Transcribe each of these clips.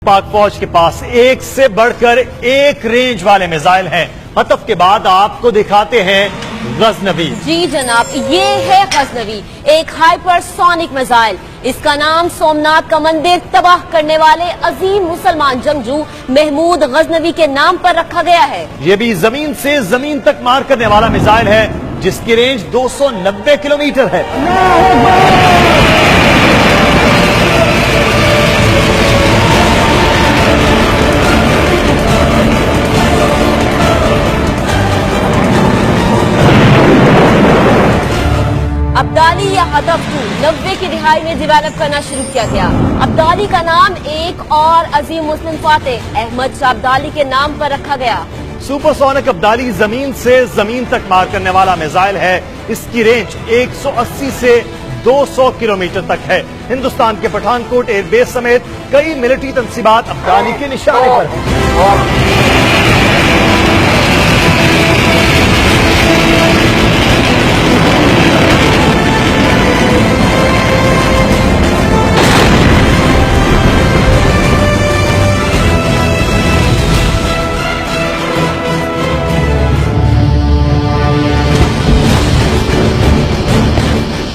पाक फौज के पास एक से बढ़कर एक रेंज वाले मिसाइल हैं। हतफ के बाद आपको दिखाते हैं गजनवी। जी जनाब, ये है गजनवी, एक हाइपरसोनिक मिसाइल। इसका नाम सोमनाथ का मंदिर तबाह करने वाले अजीम मुसलमान जंगजू महमूद गजनवी के नाम पर रखा गया है। ये भी जमीन से जमीन तक मार करने वाला मिसाइल है, जिसकी रेंज 290 किलोमीटर है। अब्दाली या हदफ 90 की दिहाई में डेवलप करना शुरू किया गया। अब्दाली का नाम एक और अजीम मुस्लिम फातेह अहमद शाह अब्दाली के नाम पर रखा गया। सुपरसोनिक अब्दाली जमीन से जमीन तक मार करने वाला मिसाइल है। इसकी रेंज 180 से 200 किलोमीटर तक है। हिंदुस्तान के पठानकोट एयरबेस समेत कई मिलिट्री तंसीबात अब्दाली के निशाने पर हैं।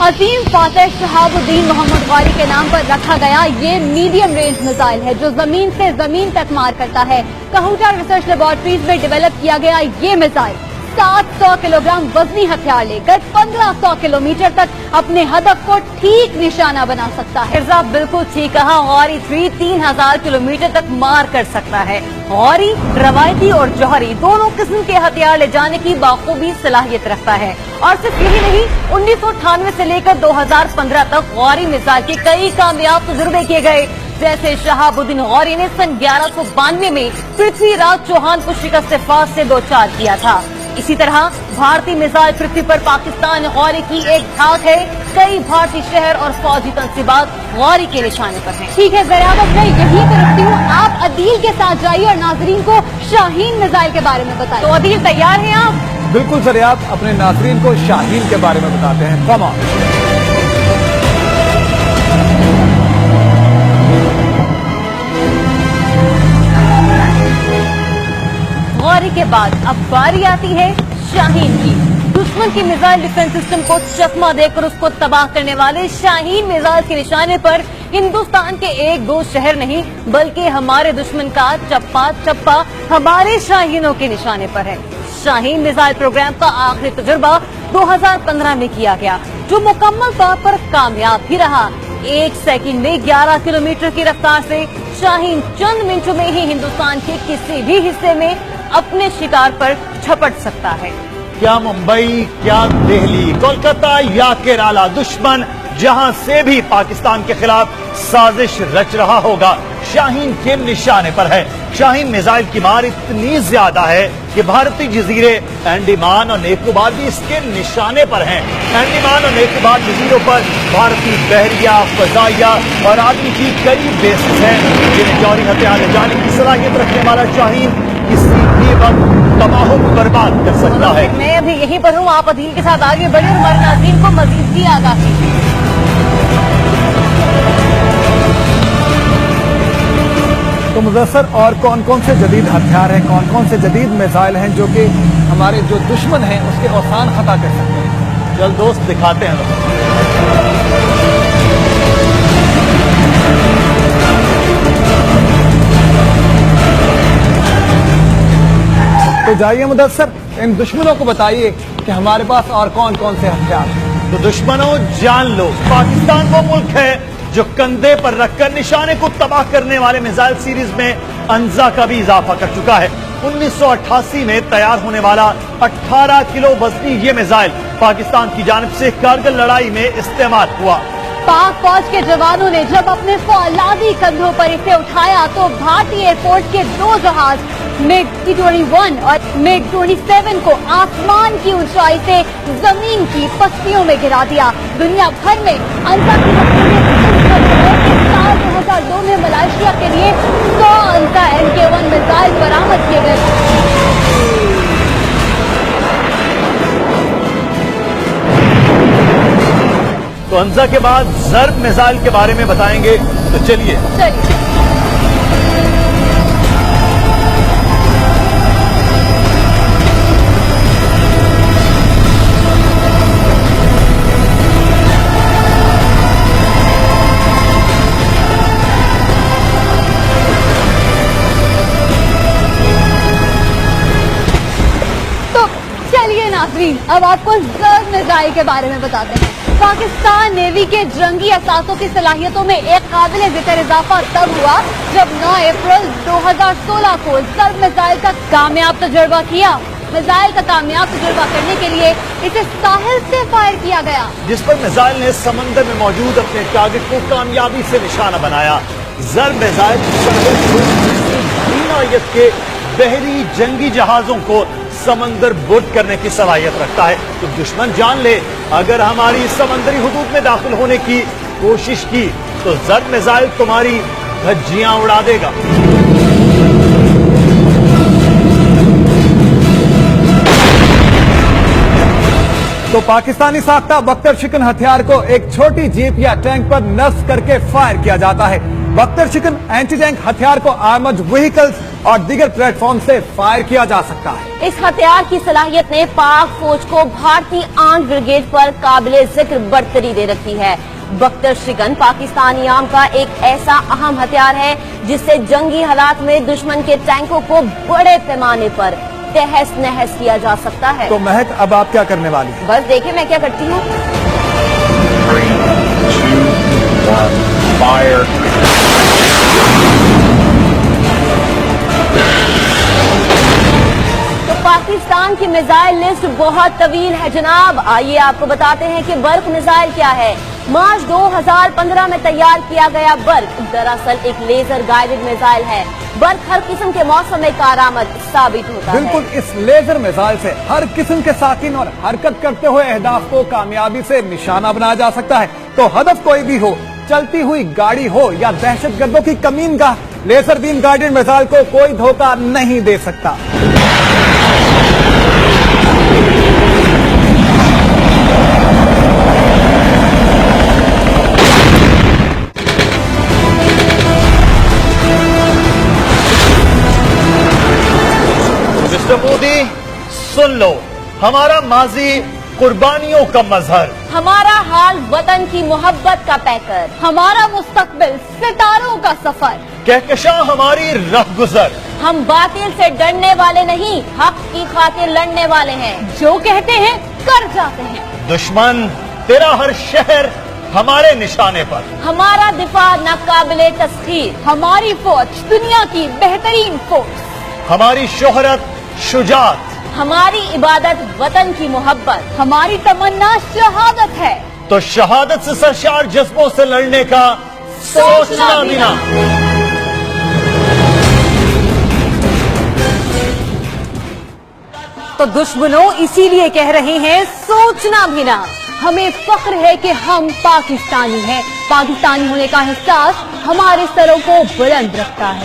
अजीम फातेह शहाबुद्दीन मोहम्मद गौरी के नाम पर रखा गया ये मीडियम रेंज मिसाइल है, जो जमीन से जमीन तक मार करता है। कहूटा रिसर्च लेबोरेटरीज में डेवलप किया गया ये मिसाइल 700 किलोग्राम वजनी हथियार लेकर 1500 किलोमीटर तक अपने हदफ को ठीक निशाना बना सकता है। मिर्जा बिल्कुल ठीक कहा, गौरी 3 3000 किलोमीटर तक मार कर सकता है। गौरी रवायती और जौहरी दोनों किस्म के हथियार ले जाने की बाखूबी सलाहियत रखता है। और सिर्फ यही नहीं, 1998 से लेकर 2015 तक गौरी मिसाइल के कई कामयाब तजुर्बे किए गए। जैसे शहाबुद्दीन गौरी ने सन 1192 में पृथ्वीराज चौहान को शिकस्त फास से दोचार किया था। इसी तरह भारतीय मिसाइल पृथ्वी पर पाकिस्तान गौरी की एक धाक है। कई भारतीय शहर और फौजी तंसीबात गौरी के निशाने पर हैं। ठीक है ज़रिया, मैं यहीं पर रखती हूँ, आप अदील के साथ जाइए और नाजरीन को शाहीन मिसाइल के बारे में बताइए। तो अदील तैयार हैं आप? बिल्कुल ज़रिया, अपने नाजरीन को शाहीन के बारे में बताते हैं। Come on. गौरी के बाद अब बारी आती है शाहीन की। दुश्मन की मिसाइल डिफेंस सिस्टम को चकमा देकर उसको तबाह करने वाले शाहीन मिसाइल के निशाने पर हिंदुस्तान के एक दो शहर नहीं, बल्कि हमारे दुश्मन का चप्पा चप्पा हमारे शाहीनों के निशाने पर है। शाहीन मिसाइल प्रोग्राम का आखिरी तजुर्बा 2015 में किया गया, जो मुकम्मल तौर पर कामयाब भी रहा। 1 सेकंड में 11 किलोमीटर की रफ्तार से शाहीन चंद मिनटों में ही हिंदुस्तान के किसी भी हिस्से में अपने शिकार पर झपट सकता है। क्या मुंबई, क्या दिल्ली, कोलकाता या केरला, दुश्मन जहां से भी पाकिस्तान के खिलाफ साजिश रच रहा होगा, शाहीन के निशाने पर है। शाहीन मिसाइल की मार इतनी ज्यादा है कि भारतीय जजीरे अंडमान और निकोबार भी इसके निशाने पर हैं। अंडमान और निकोबार जजीरों पर भारतीय बहरिया, फजाइया और आर्मी की कई बेसेस हैं, जिन्हें जौहरी हथियार ले जाने की सलाहियत रखने वाला शाहीन किसी भी वक्त तबाह बर्बाद कर सकता है। मैं अभी यहीं पर हूँ, आप अदील के साथ आगे बढ़े और हमारे नाज़रीन को मजीद भी आगाह कीजिए। तो मुदस्सर, और कौन कौन से जदीद हथियार हैं, कौन कौन से जदीद मिसाइल हैं जो कि हमारे जो दुश्मन हैं उसके औसान खता कर सकते हैं? चल दोस्त, दिखाते हैं। तो जाइए मुदस्सर, इन दुश्मनों को बताइए कि हमारे पास और कौन कौन से हथियार हैं। तो दुश्मनों, जान लो, पाकिस्तान वो मुल्क है जो कंधे पर रखकर निशाने को तबाह करने वाले मिसाइल सीरीज में अंजा का भी इजाफा कर चुका है। 1988 में तैयार होने वाला 18 किलो वजनी ये मिसाइल पाकिस्तान की जानिब से कारगिल लड़ाई में इस्तेमाल हुआ। पाक फौज के जवानों ने जब अपने फौलादी कंधों पर इसे उठाया तो भारतीय एयरफोर्स के 2 जहाज मिग 21 और मिग 27 को आसमान की ऊंचाई से जमीन की पस्तियों में गिरा दिया। दुनिया भर में अंजा की साल 2002 में मलेशिया के लिए 100 अंजा MK1 मिसाइल बरामद किए गए। तो अंजा के बाद ज़र्ब मिसाइल के बारे में बताएंगे, तो चलिए। नाज़रीन, अब आपको ज़र्ब मिसाइल के बारे में बताते हैं। पाकिस्तान नेवी के जंगी असासों की सलाहियतों में एक काबिल जिक्र इजाफा तब हुआ जब 9 अप्रैल 2016 को ज़र्ब मिसाइल का कामयाब तजुर्बा किया। मिसाइल का कामयाब तजुर्बा करने के लिए इसे साहिल से फायर किया गया, जिस पर मिसाइल ने समंदर में मौजूद अपने टारगेट को कामयाबी से निशाना बनाया। ज़र्ब मिसाइल नौयत के बहरी जंगी जहाजों को समंदर बुर्द करने की सलाहियत रखता है। तो दुश्मन जान ले, अगर हमारी समंदरी हुदूद में दाखिल होने की कोशिश की तो ज़र्ब मिसाइल तुम्हारी धज्जियां उड़ा देगा। तो पाकिस्तानी साख्ता बख्तर शिकन हथियार को एक छोटी जीप या टैंक पर नस्ब करके फायर किया जाता है। बख्तर शिकन एंटी टैंक हथियार को आर्मर्ड व्हीकल्स और दीगर प्लेटफॉर्म से फायर किया जा सकता है। इस हथियार की सलाहियत ने पाक फौज को भारतीय आर्म्ड ब्रिगेड पर काबिले जिक्र बढ़तरी दे रखी है। बख्तर शिकन पाकिस्तानी आर्म का एक ऐसा अहम हथियार है जिससे जंगी हालात में दुश्मन के टैंकों को बड़े पैमाने पर तहस नहस किया जा सकता है। तो महक, अब आप क्या करने वाली हैं? बस देखिए मैं क्या करती हूँ। 3, 2, 1, fire. तो पाकिस्तान की मिसाइल लिस्ट बहुत तवील है जनाब। आइए आपको बताते हैं कि बर्क मिसाइल क्या है। मार्च 2015 में तैयार किया गया बर्क दरअसल एक लेजर गाइडेड मिसाइल है। बर्क हर किस्म के मौसम में कारआमद साबित होता है। बिल्कुल, इस लेजर मिसाइल से हर किस्म के साकिन और हरकत करते हुए अहदाफ को कामयाबी से निशाना बनाया जा सकता है। तो हदफ कोई भी हो, चलती हुई गाड़ी हो या दहशतगर्दों की कमीनगाह, लेजर बीम गाइडेड मिसाइल को कोई धोखा नहीं दे सकता। मिस्टर मोदी, सुन लो, हमारा माजी कुर्बानियों का मजहर, हमारा हाल वतन की मोहब्बत का पैकर, हमारा मुस्तकबिल सितारों का सफर। कहकशां हमारी राह गुजर। हम बातिल से डरने वाले नहीं, हक की खातिर लड़ने वाले हैं। जो कहते हैं कर जाते हैं। दुश्मन तेरा हर शहर हमारे निशाने पर। हमारा दिफा नाकाबिले तस्खीर, हमारी फौज दुनिया की बेहतरीन फौज। हमारी शोहरत शुजात, हमारी इबादत वतन की मोहब्बत। हमारी तमन्ना शहादत है। तो शहादत से सरशार जज्बों से लड़ने का सोचना भी ना। तो दुश्मनों इसीलिए कह रहे हैं सोचना भी ना। हमें फख्र है कि हम पाकिस्तानी हैं। पाकिस्तानी होने का एहसास हमारे सरों को बुलंद रखता है।